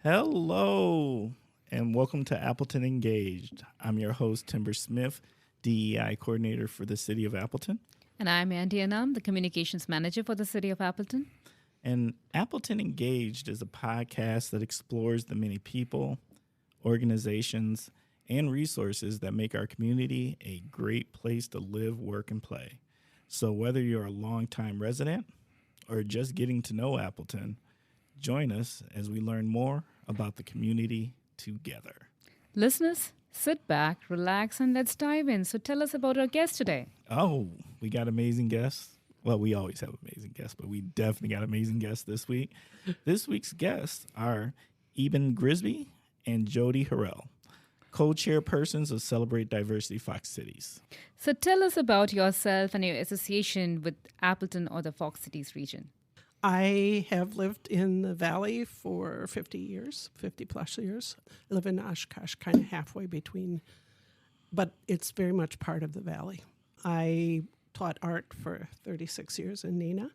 Hello, and welcome to Appleton Engaged. I'm your host, Timber Smith, DEI coordinator for the City of Appleton. And I'm Andy Anam, the communications manager for the City of Appleton. And Appleton Engaged is a podcast that explores the many people, organizations, and resources that make our community a great place to live, work, and play. So whether you're a longtime resident or just getting to know Appleton, join us as we learn more about the community together. Listeners, sit back, relax, and let's dive in. So tell us about our guest today. Oh, we got amazing guests. Well, we always have amazing guests, but we definitely got amazing guests this week. This week's guests are Grisby and Jody Harrell, Co-Chairpersons of Celebrate Diversity Fox Cities. So tell us about yourself and your association with Appleton or the Fox Cities region. I have lived in the Valley for 50 plus years. I live in Oshkosh, kind of halfway between, but it's very much part of the Valley. I taught art for 36 years in Neenah,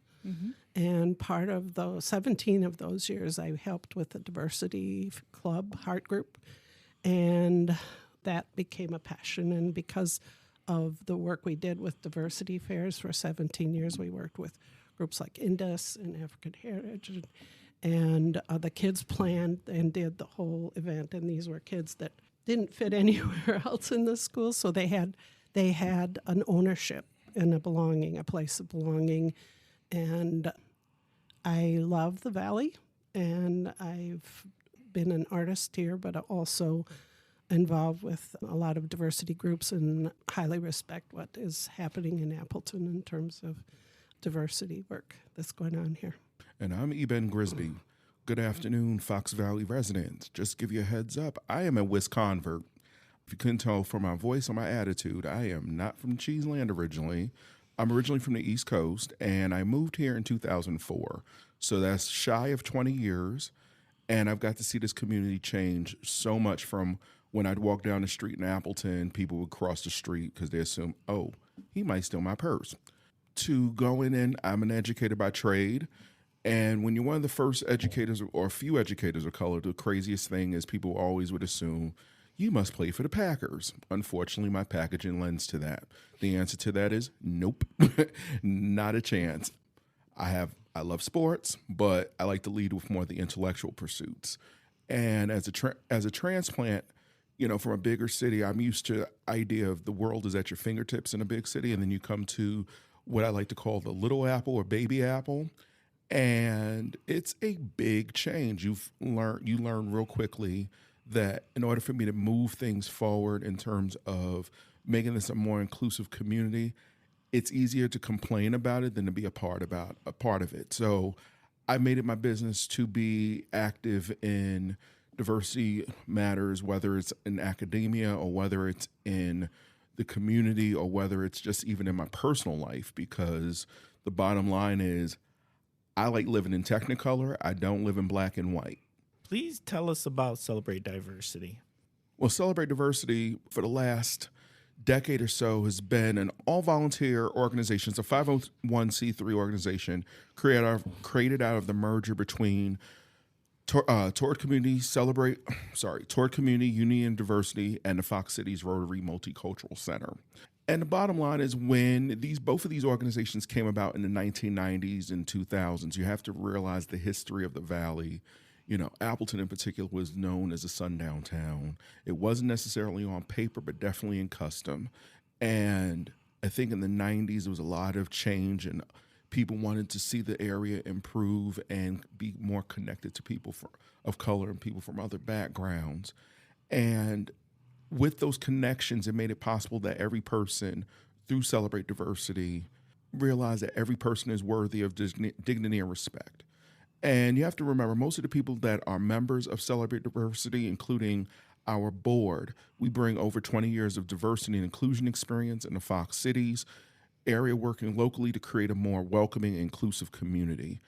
and part of the 17 of those years I helped with the diversity club, heart group, and that became a passion. And because of the work we did with diversity fairs for 17 years, we worked with groups like Indus and African Heritage, and the kids planned and did the whole event. And these were kids that didn't fit anywhere else in the school, so they had an ownership and a belonging, a place of belonging. And I love the Valley, and I've been an artist here, but also involved with a lot of diversity groups and highly respect what is happening in Appleton in terms of diversity work that's going on here. And I'm Grisby. Good afternoon, Fox Valley residents. Just give you a heads up, I am a Wisconvert. If you couldn't tell from my voice or my attitude, I am not from Cheeseland originally. I'm originally from the East Coast, and I moved here in 2004. So that's shy of 20 years, and I've got to see this community change so much. From when I'd walk down the street in Appleton, people would cross the street because they assume, oh, he might steal my purse, to going in. I'm an educator by trade. And when you're one of the first educators or a few educators of color, the craziest thing is people always would assume you must play for the Packers. Unfortunately, my packaging lends to that. The answer to that is nope, not a chance. I love sports, but I like to lead with more of the intellectual pursuits. And as a transplant, from a bigger city, I'm used to the idea of the world is at your fingertips in a big city, and then you come to what I like to call the little apple or baby apple. And it's a big change. You learn real quickly that in order for me to move things forward in terms of making this a more inclusive community, it's easier to complain about it than to be a part of it. So I made it my business to be active in diversity matters, whether it's in academia or whether it's in the community or whether it's just even in my personal life, because the bottom line is I like living in Technicolor. I don't live in black and white. Please tell us about Celebrate Diversity. Well, Celebrate Diversity for the last decade or so has been an all-volunteer organization. It's a 501c3 organization created out of the merger between Toward Community Union Diversity and the Fox Cities Rotary Multicultural Center. And the bottom line is when both of these organizations came about in the 1990s and 2000s, you have to realize the history of the Valley. Appleton in particular was known as a sundown town. It wasn't necessarily on paper, but definitely in custom. And I think in the 90s, there was a lot of change, and people wanted to see the area improve and be more connected to people of color and people from other backgrounds. And with those connections, it made it possible that every person, through Celebrate Diversity, realize that every person is worthy of dignity and respect. And you have to remember, most of the people that are members of Celebrate Diversity, including our board, we bring over 20 years of diversity and inclusion experience in the Fox Cities area, working locally to create a more welcoming and inclusive community.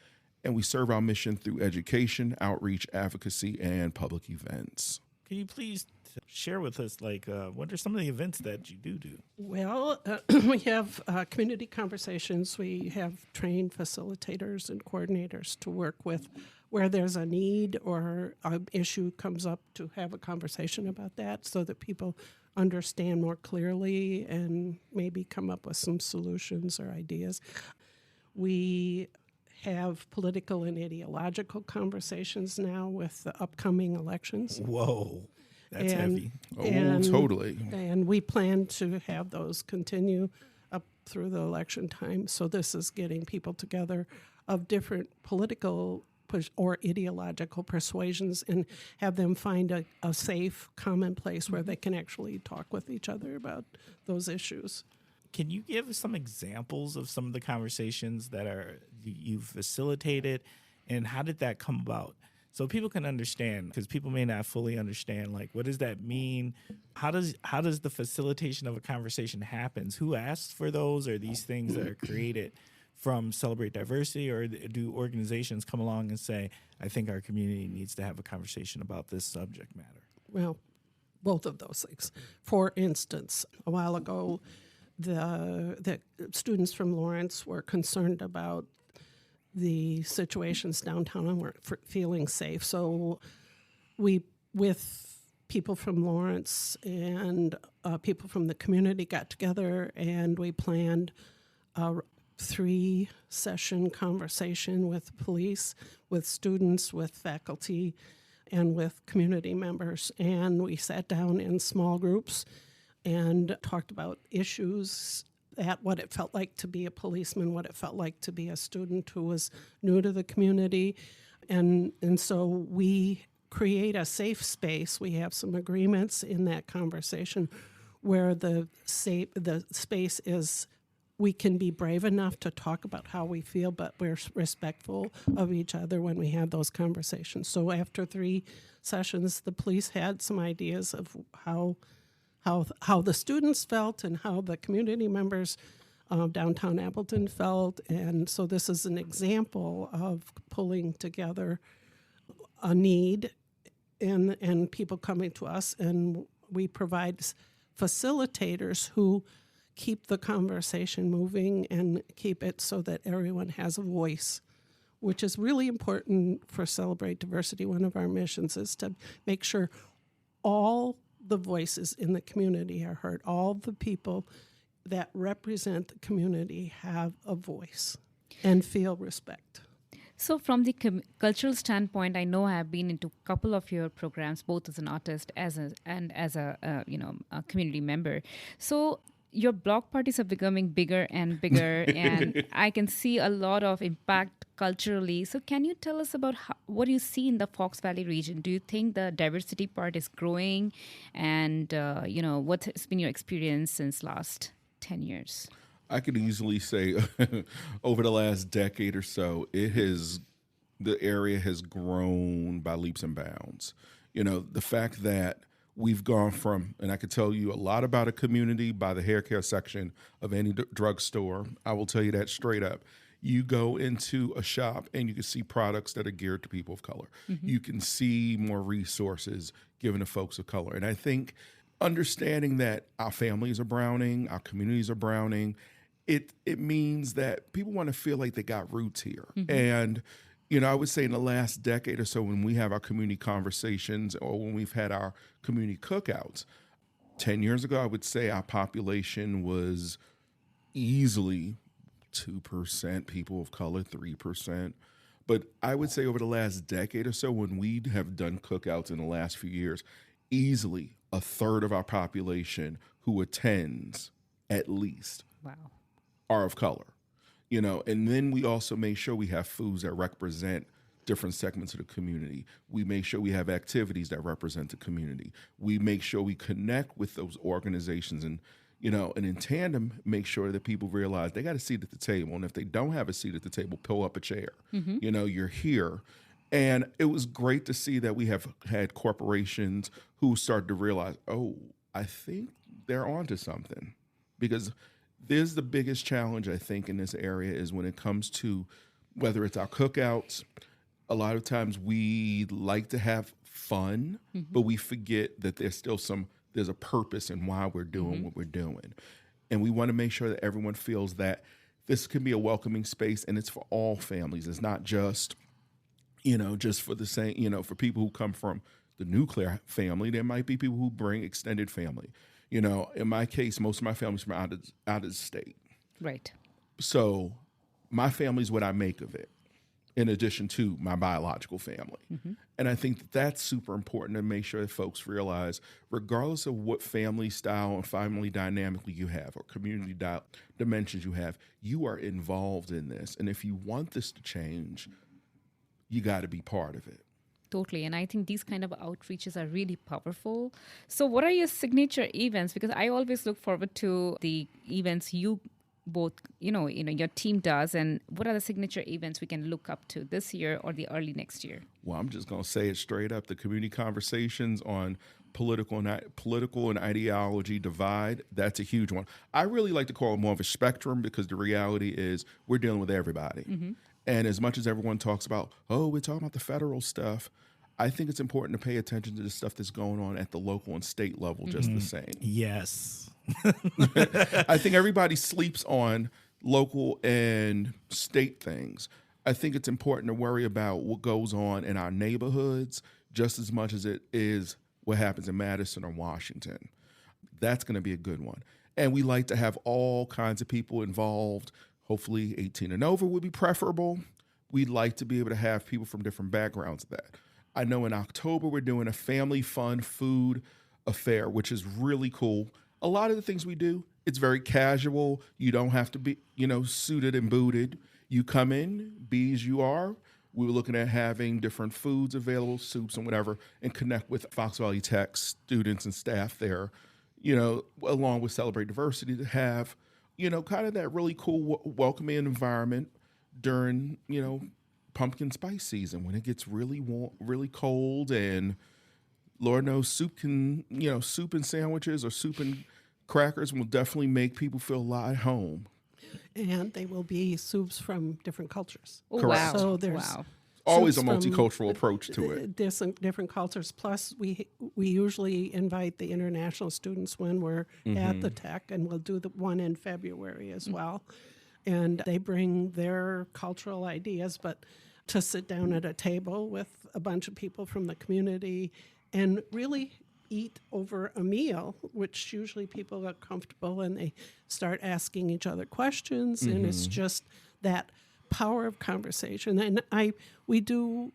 And we serve our mission through education, outreach, advocacy, and public events. Can you please share with us, what are some of the events that you do? Well, we have community conversations. We have trained facilitators and coordinators to work with where there's a need or an issue comes up, to have a conversation about that so that people understand more clearly and maybe come up with some solutions or ideas. We have political and ideological conversations now with the upcoming elections. Whoa, that's heavy. Totally. And we plan to have those continue up through the election time. So this is getting people together of different political or ideological persuasions and have them find a safe, common place where they can actually talk with each other about those issues. Can you give some examples of some of the conversations that you've facilitated, and how did that come about? So people can understand, because people may not fully understand, like, what does that mean? How does the facilitation of a conversation happen? Who asks for those? Are these things that are created from Celebrate Diversity, or do organizations come along and say, I think our community needs to have a conversation about this subject matter? Well, both of those things. For instance, a while ago, the students from Lawrence were concerned about the situations downtown and weren't feeling safe. So we, with people from Lawrence and people from the community, got together and we planned a 3-session conversation with police, with students, with faculty, and with community members. And we sat down in small groups and talked about issues, at what it felt like to be a policeman, what it felt like to be a student who was new to the community. And so we create a safe space. We have some agreements in that conversation where the space is, we can be brave enough to talk about how we feel, but we're respectful of each other when we have those conversations. So after 3 sessions, the police had some ideas of how the students felt and how the community members downtown Appleton felt. And so this is an example of pulling together a need and people coming to us, and we provide facilitators who keep the conversation moving and keep it so that everyone has a voice, which is really important for Celebrate Diversity. One of our missions is to make sure all the voices in the community are heard. All the people that represent the community have a voice and feel respect. So from the cultural standpoint, I know I have been into a couple of your programs, both as an artist as a community member. So your block parties are becoming bigger and bigger, and I can see a lot of impact culturally. So can you tell us about what you see in the Fox Valley region? Do you think the diversity part is growing? And, what has been your experience since last 10 years? I could easily say over the last decade or so, the area has grown by leaps and bounds. You know, the fact that we've gone from, and I could tell you a lot about a community by the hair care section of any drugstore. I will tell you that straight up. You go into a shop and you can see products that are geared to people of color. Mm-hmm. You can see more resources given to folks of color. And I think understanding that our families are browning, our communities are browning, it means that people want to feel like they got roots here. Mm-hmm. And I would say in the last decade or so, when we have our community conversations or when we've had our community cookouts, 10 years ago, I would say our population was easily 2% people of color, 3%. But I would say over the last decade or so, when we have done cookouts in the last few years, easily a third of our population who attends at least are of color. And then we also make sure we have foods that represent different segments of the community. We make sure we have activities that represent the community. We make sure we connect with those organizations and in tandem, make sure that people realize they got a seat at the table. And if they don't have a seat at the table, pull up a chair. Mm-hmm. You're here. And it was great to see that we have had corporations who started to realize, I think they're onto something. Because there's the biggest challenge, I think, in this area is when it comes to whether it's our cookouts. A lot of times we like to have fun, mm-hmm. but we forget that there's a purpose in why we're doing mm-hmm. what we're doing. And we want to make sure that everyone feels that this can be a welcoming space and it's for all families. It's not just, just for the same, for people who come from the nuclear family, there might be people who bring extended family. In my case, most of my family's from out of the state. Right. So my family's what I make of it, in addition to my biological family. And I think that's super important to make sure that folks realize, regardless of what family style and family dynamically you have or community dimensions you have, you are involved in this. And if you want this to change, you got to be part of it. Totally. And I think these kind of outreaches are really powerful. So what are your signature events? Because I always look forward to the events you both, your team does, and what are the signature events we can look up to this year or the early next year? Well, I'm just going to say it straight up. The community conversations on political and ideology divide, that's a huge one. I really like to call it more of a spectrum, because the reality is we're dealing with everybody. And as much as everyone talks about, we're talking about the federal stuff, I think it's important to pay attention to the stuff that's going on at the local and state level just the same. Yes. I think everybody sleeps on local and state things. I think it's important to worry about what goes on in our neighborhoods just as much as it is what happens in Madison or Washington. That's going to be a good one. And we like to have all kinds of people involved. Hopefully 18 and over would be preferable. We'd like to be able to have people from different backgrounds of that. I know in October we're doing a family fun food affair, which is really cool. A lot of the things we do, it's very casual. You don't have to be, suited and booted. You come in, be as you are. We were looking at having different foods available, soups and whatever, and connect with Fox Valley Tech students and staff there, along with Celebrate Diversity, to have, kind of that really cool welcoming environment during, pumpkin spice season when it gets really warm, really cold, and Lord knows soup and sandwiches or soup and crackers will definitely make people feel a lot at home. And they will be soups from different cultures. Oh, Correct. wow. So there's Always a soups from multicultural approach to it. Different cultures. Plus, we usually invite the international students when we're at the tech, and we'll do the one in February as well. And they bring their cultural ideas, but to sit down at a table with a bunch of people from the community and really eat over a meal, which usually people are comfortable and they start asking each other questions, and it's just that power of conversation. And we do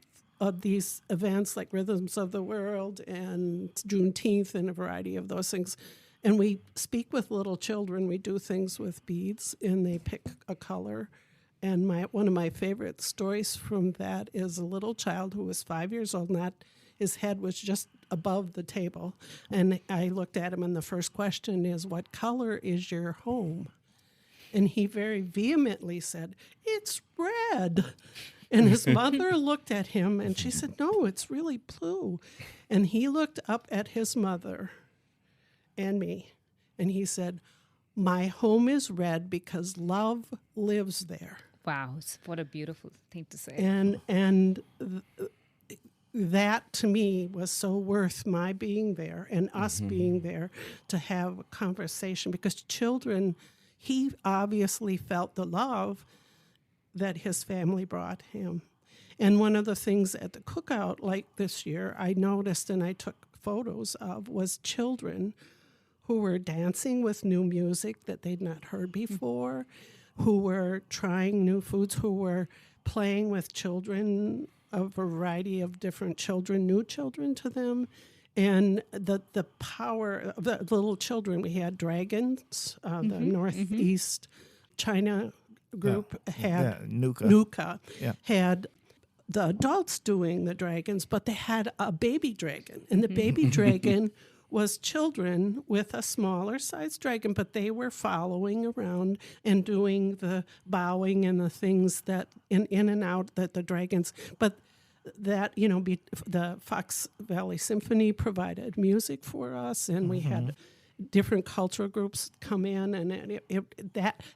these events like Rhythms of the World and Juneteenth and a variety of those things. And we speak with little children. We do things with beads, and they pick a color. And one of my favorite stories from that is a little child who was 5 years old, his head was just above the table. And I looked at him, and the first question is, what color is your home? And he very vehemently said, it's red. And his mother looked at him, and she said, no, it's really blue. And he looked up at his mother and me, and he said, my home is red because love lives there. Wow, what a beautiful thing to say. And that to me was so worth my being there and us being there to have a conversation, because children, he obviously felt the love that his family brought him. And one of the things at the cookout, like this year, I noticed and I took photos of was children who were dancing with new music that they'd not heard before, who were trying new foods, who were playing with children, a variety of different children, new children to them. And the power of the little children, we had dragons, the Northeast China group had Nuka had the adults doing the dragons, but they had a baby dragon. And the baby dragon was children with a smaller size dragon, but they were following around and doing the bowing and the things that in and out that the dragons, but that, the Fox Valley Symphony provided music for us, and we had different cultural groups come in, and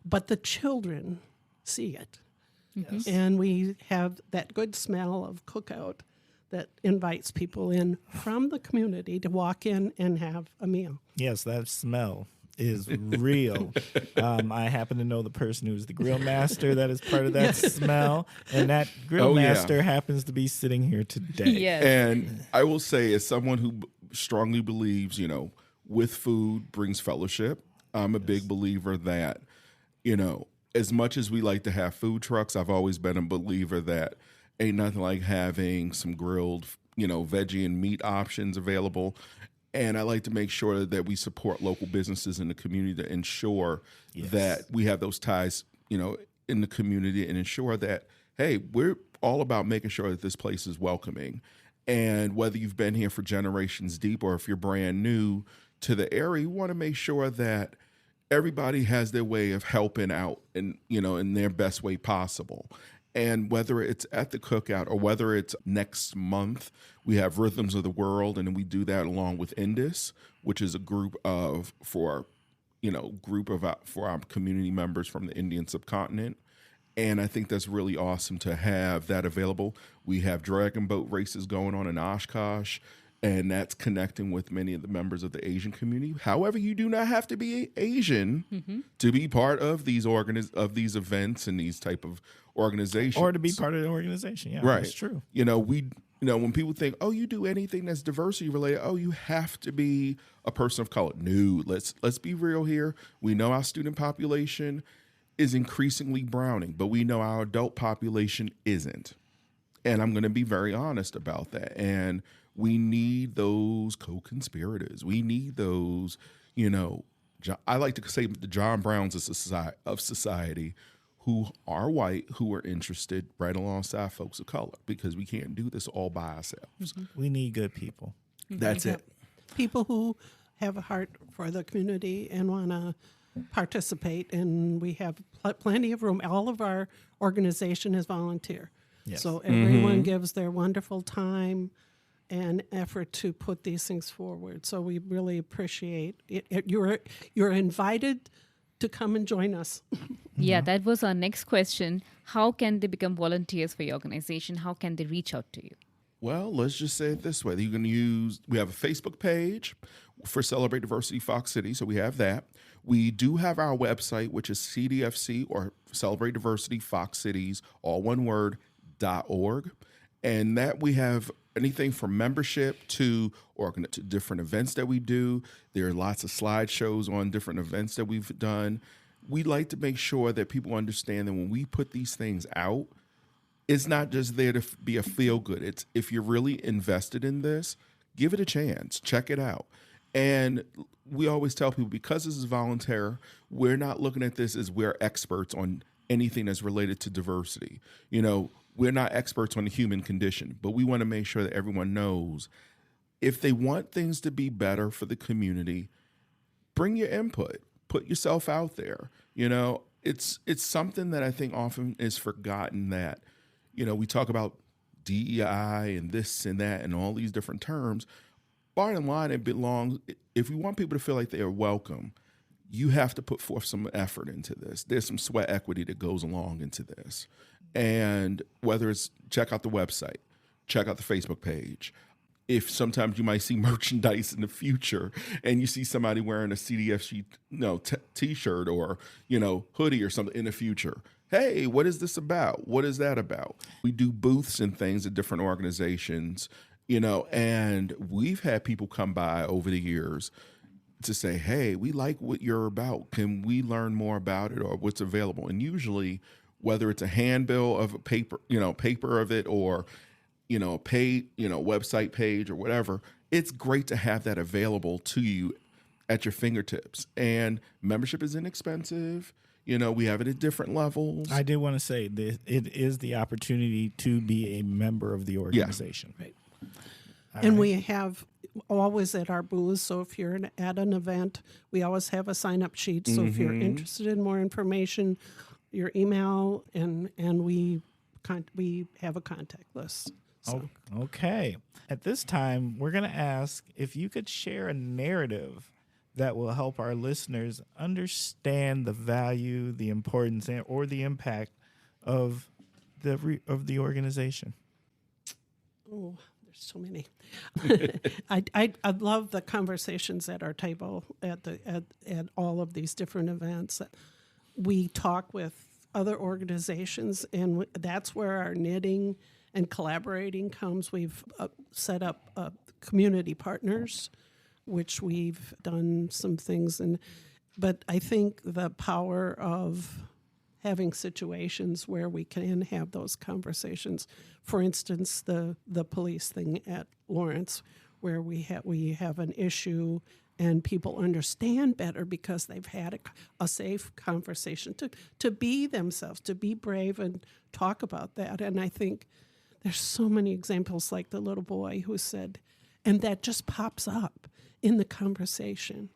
but the children see it. Yes. And we have that good smell of cookout that invites people in from the community to walk in and have a meal. Yes, that smell is real. I happen to know the person who's the grill master that is part of that smell, and that grill master happens to be sitting here today. Yes. And I will say, as someone who strongly believes, with food brings fellowship, I'm a big believer that, as much as we like to have food trucks, I've always been a believer that ain't nothing like having some grilled, veggie and meat options available. And I like to make sure that we support local businesses in the community to ensure that we have those ties, in the community, and ensure that, hey, we're all about making sure that this place is welcoming. And whether you've been here for generations deep or if you're brand new to the area, you want to make sure that everybody has their way of helping out in their best way possible. And whether it's at the cookout or whether it's next month, we have Rhythms of the World, and we do that along with Indus, which is a group for our community members from the Indian subcontinent. And I think that's really awesome to have that available. We have dragon boat races going on in Oshkosh, and that's connecting with many of the members of the Asian community. However, you do not have to be Asian to be part of these these events and these type of organizations, or to be part of the organization. Yeah, right. That's true. When people think, oh, you do anything that's diversity related, oh, you have to be a person of color. No, let's be real here. We know our student population is increasingly browning, but we know our adult population isn't. And I'm going to be very honest about that. And we need those co-conspirators. We need those, I like to say the John Browns of society who are white, who are interested right alongside folks of color, because we can't do this all by ourselves. We need good people. That's it. People who have a heart for the community and want to participate, and we have plenty of room. All of our organization is volunteer. Yes. So everyone gives their wonderful time and effort to put these things forward. So we really appreciate it. You're invited to come and join us. Yeah, that was our next question. How can they become volunteers for your organization? How can they reach out to you? Well, let's just say it this way. We have a Facebook page for Celebrate Diversity Fox City, so we have that. We do have our website, which is CDFC, or Celebrate Diversity Fox Cities, all one word, .org. And that we have anything from membership to different events that we do. There are lots of slideshows on different events that we've done. We like to make sure that people understand that when we put these things out, it's not just there to be a feel good. It's if you're really invested in this, give it a chance, check it out. And we always tell people, because this is volunteer, we're not looking at this as we're experts on anything that's related to diversity. We're not experts on the human condition, but we want to make sure that everyone knows if they want things to be better for the community, bring your input, put yourself out there. It's something that I think often is forgotten, that, we talk about DEI and this and that and all these different terms. Bottom line, if we want people to feel like they are welcome, you have to put forth some effort into this. There's some sweat equity that goes along into this. And whether it's check out the website, check out the Facebook page. If sometimes you might see merchandise in the future and you see somebody wearing a CDFC t-shirt or, hoodie or something in the future, hey, what is this about? What is that about? We do booths and things at different organizations, and we've had people come by over the years to say, hey, we like what you're about. Can we learn more about it, or what's available? And usually, whether it's a handbill of a paper of it, or, website page or whatever, it's great to have that available to you at your fingertips. And membership is inexpensive. We have it at different levels. I do want to say that it is the opportunity to be a member of the organization. Right. And we have always at our booths, so if you're at an event, we always have a sign-up sheet. So if you're interested in more information, your email, and we have a contact list. So. Okay. At this time, we're going to ask if you could share a narrative that will help our listeners understand the value, the importance, or the impact of the organization. Oh, There's so many. I love the conversations at our table at all of these different events. We talk with other organizations, and that's where our knitting and collaborating comes. We've set up community partners, which we've done some things. But I think the power of having situations where we can have those conversations. For instance, the police thing at Lawrence, where we have an issue and people understand better because they've had a safe conversation to be themselves, to be brave and talk about that. And I think there's so many examples like the little boy who said, and that just pops up in the conversation,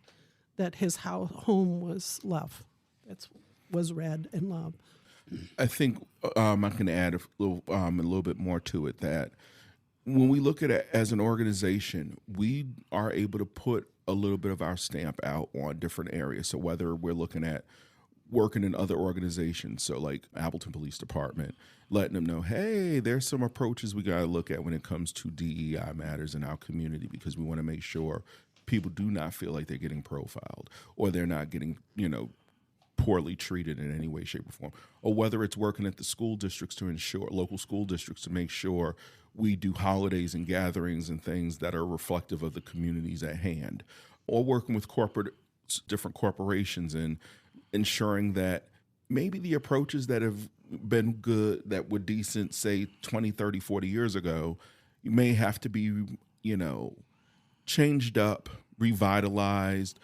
that his home was love. Was read and love. I think I can add a little bit more to it, that when we look at it as an organization, we are able to put a little bit of our stamp out on different areas. So whether we're looking at working in other organizations, so like Appleton Police Department, letting them know, hey, there's some approaches we got to look at when it comes to DEI matters in our community, because we want to make sure people do not feel like they're getting profiled or they're not getting, poorly treated in any way, shape, or form. Or whether it's working at the school districts to ensure, local school districts, to make sure we do holidays and gatherings and things that are reflective of the communities at hand. Or working with different corporations and ensuring that maybe the approaches that have been good, that were decent, say 20, 30, 40 years ago, may have to be, changed up, revitalized,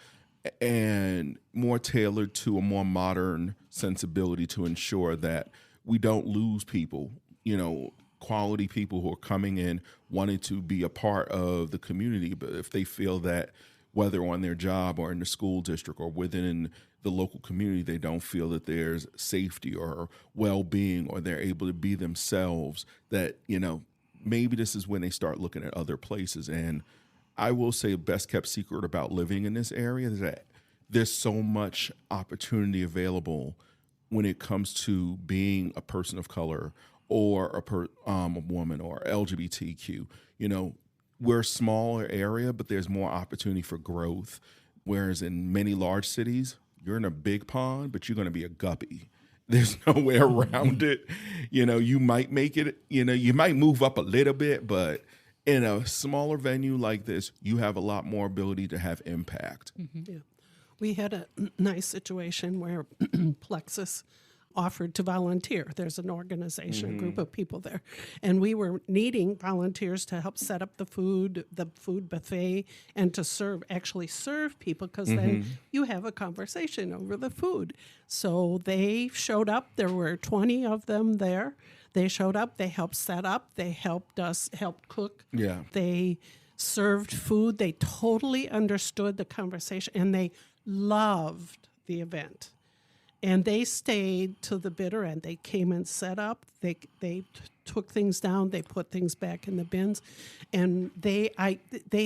and more tailored to a more modern sensibility to ensure that we don't lose people, quality people who are coming in wanting to be a part of the community. But if they feel that whether on their job or in the school district or within the local community, they don't feel that there's safety or well-being or they're able to be themselves, that, maybe this is when they start looking at other places. And I will say the best kept secret about living in this area is that there's so much opportunity available when it comes to being a person of color or a woman or LGBTQ. We're a smaller area, but there's more opportunity for growth. Whereas in many large cities, you're in a big pond, but you're going to be a guppy. There's no way around it. You might make it, you might move up a little bit, but in a smaller venue like this, you have a lot more ability to have impact. Mm-hmm. Yeah. We had a nice situation where Plexus offered to volunteer. There's an organization, a group of people there. And we were needing volunteers to help set up the food buffet, and to actually serve people, because then you have a conversation over the food. So they showed up. There were 20 of them there. They showed up, they helped set up, they helped cook. Yeah. They served food. They totally understood the conversation, and they loved the event. And they stayed to the bitter end. They came and set up. They took things down. They put things back in the bins. And they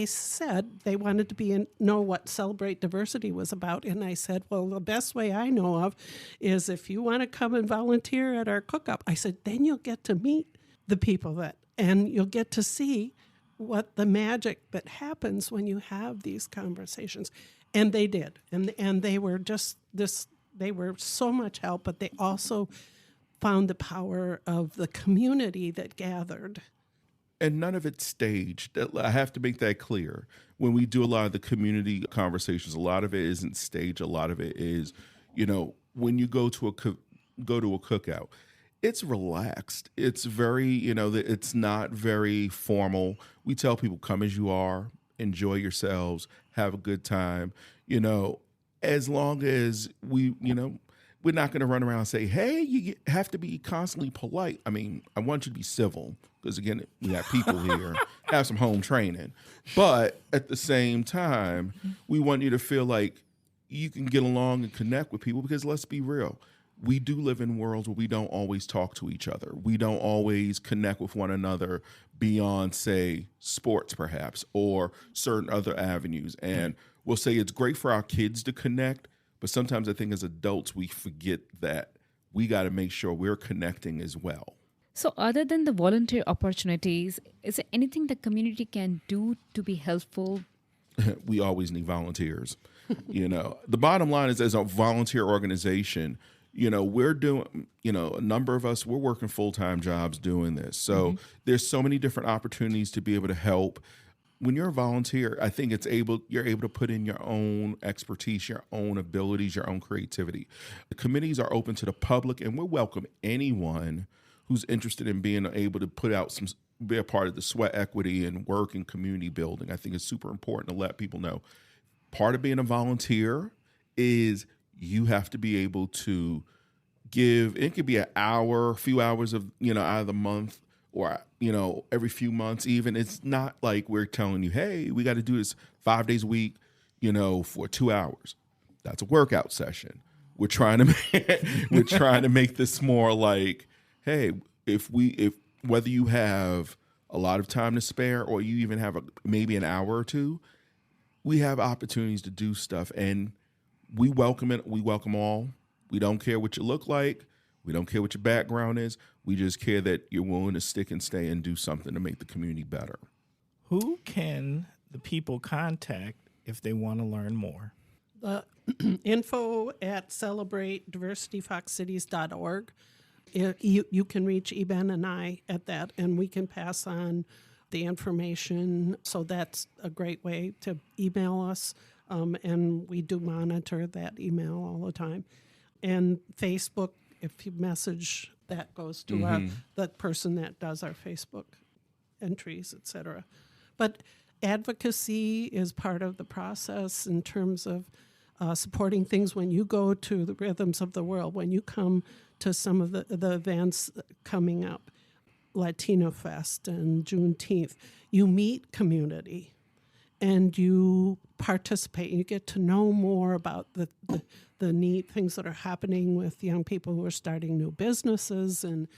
said they wanted to know what Celebrate Diversity was about. And I said, well, the best way I know of is if you want to come and volunteer at our cook-up. I said, then you'll get to meet the people and you'll get to see what the magic that happens when you have these conversations. And they did. And they were just this. They were so much help, but they also found the power of the community that gathered. And none of it's staged. I have to make that clear. When we do a lot of the community conversations, a lot of it isn't staged. A lot of it is, when you go to a cookout, it's relaxed. It's very, it's not very formal. We tell people, come as you are, enjoy yourselves, have a good time, as long as we're not going to run around and say, hey, you have to be constantly polite. I mean, I want you to be civil because, again, we have people here, have some home training. But at the same time, we want you to feel like you can get along and connect with people, because let's be real. We do live in worlds where we don't always talk to each other. We don't always connect with one another beyond, say, sports perhaps, or certain other avenues. And we'll say it's great for our kids to connect, but sometimes I think as adults we forget that we got to make sure we're connecting as well. So, other than the volunteer opportunities, is there anything the community can do to be helpful? We always need volunteers. The bottom line is, as a volunteer organization, we're doing, a number of us, we're working full-time jobs doing this. So there's so many different opportunities to be able to help. When you're a volunteer, I think you're able to put in your own expertise, your own abilities, your own creativity. The committees are open to the public, and we welcome anyone who's interested in being able to be a part of the sweat equity and work and community building. I think it's super important to let people know. Part of being a volunteer is you have to be able to give, it could be an hour, a few hours of, out of the month, or, every few months even. It's not like we're telling you, hey, we got to do this 5 days a week, for 2 hours. That's a workout session. We're trying to make this more like, hey, if whether you have a lot of time to spare or you even have maybe an hour or two, we have opportunities to do stuff, and we welcome it. We welcome all. We don't care what you look like. We don't care what your background is. We just care that you're willing to stick and stay and do something to make the community better. Who can the people contact if they want to learn more? The info at celebrate-diversity-foxcities.org. You can reach Eben and I at that, and we can pass on the information. So that's a great way to email us, and we do monitor that email all the time. And Facebook, if you message, that goes to the person that does our Facebook entries, etc. But advocacy is part of the process in terms of supporting things. When you go to the Rhythms of the World, when you come to some of the events coming up, Latino Fest and Juneteenth, you meet community and you participate. You get to know more about the neat things that are happening with young people who are starting new businesses and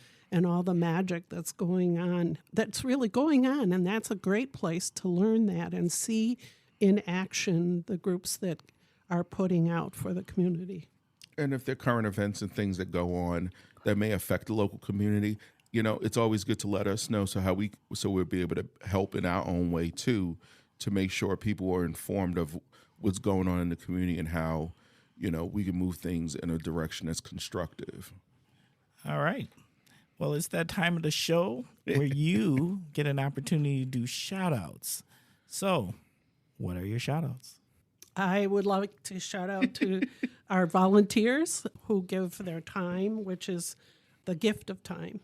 all the magic that's going on, that's really going on. And that's a great place to learn that and see in action the groups that are putting out for the community. And if there are current events and things that go on that may affect the local community, it's always good to let us know so we'll be able to help in our own way too, to make sure people are informed of what's going on in the community and how, we can move things in a direction that's constructive. All right. Well, it's that time of the show where you get an opportunity to do shout outs. So, what are your shout outs? I would like to shout out to our volunteers who give their time, which is the gift of time,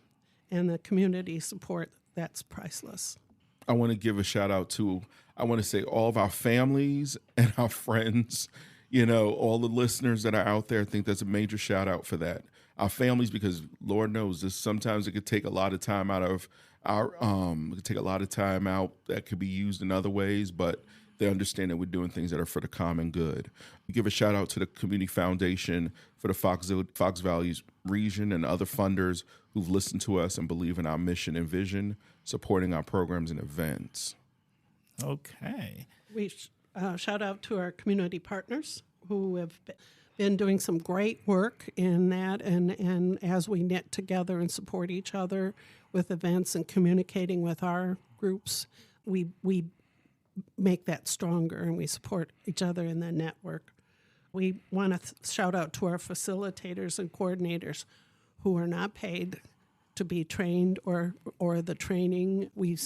and the community support that's priceless. I want to give a shout out to, I want to say all of our families and our friends, all the listeners that are out there. I think that's a major shout out for that. Our families, because Lord knows this, sometimes it could take a lot of time out of it could take a lot of time out that could be used in other ways, but they understand that we're doing things that are for the common good. We give a shout out to the Community Foundation for the Fox Valley region and other funders who've listened to us and believe in our mission and vision, supporting our programs and events. Okay. We shout out to our community partners who have been doing some great work in that, and as we knit together and support each other with events and communicating with our groups, we make that stronger and we support each other in the network. We want to shout out to our facilitators and coordinators who are not paid to be trained or the training. We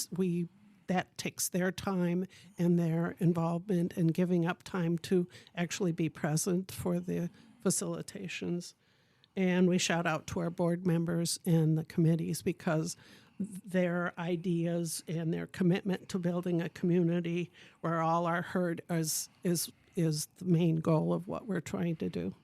that takes their time and their involvement and giving up time to actually be present for the facilitations. And we shout out to our board members and the committees because their ideas and their commitment to building a community where all are heard is the main goal of what we're trying to do.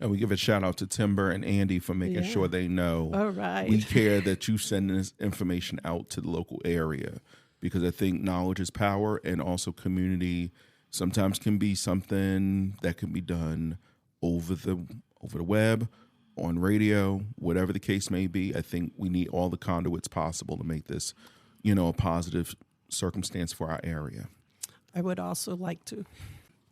And we give a shout out to Timber and Andy for making sure they know all right. We care that you send this information out to the local area, because I think knowledge is power, and also community sometimes can be something that can be done over the web, on radio, whatever the case may be. I think we need all the conduits possible to make this, a positive circumstance for our area. I would also like to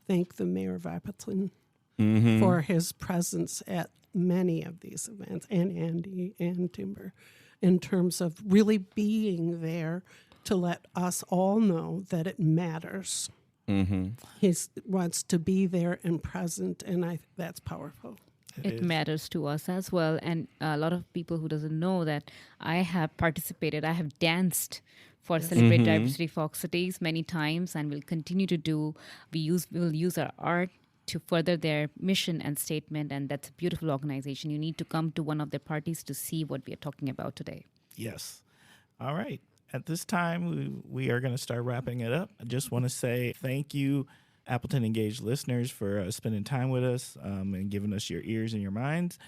thank the Mayor of Appleton for his presence at many of these events, and Andy and Timber. in terms of really being there to let us all know that it matters. He wants to be there and present, and that's powerful. It matters to us as well. And a lot of people who doesn't know that I have participated, I have danced for Celebrate Diversity Fox Cities many times and will continue to do. We'll use our art to further their mission and statement, and that's a beautiful organization. You need to come to one of their parties to see what we are talking about today. Yes. All right. At this time, we are going to start wrapping it up. I just want to say thank you, Appleton Engaged listeners, for spending time with us and giving us your ears and your minds.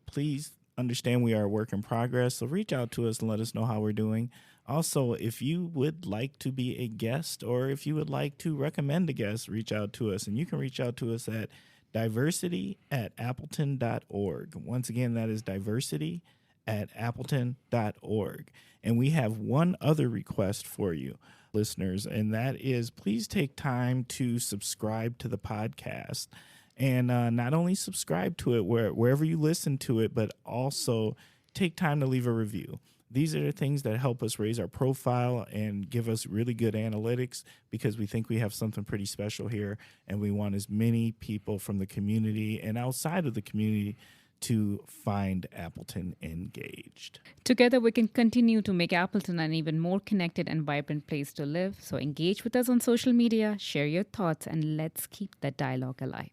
Please understand we are a work in progress, so reach out to us and let us know how we're doing. Also, if you would like to be a guest or if you would like to recommend a guest, reach out to us. And you can reach out to us at diversity@appleton.org. Once again, that is diversity@appleton.org. And we have one other request for you, listeners, and that is please take time to subscribe to the podcast. And not only subscribe to it wherever you listen to it, but also take time to leave a review. These are the things that help us raise our profile and give us really good analytics, because we think we have something pretty special here, and we want as many people from the community and outside of the community to find Appleton Engaged. Together, we can continue to make Appleton an even more connected and vibrant place to live. So engage with us on social media, share your thoughts, and let's keep that dialogue alive.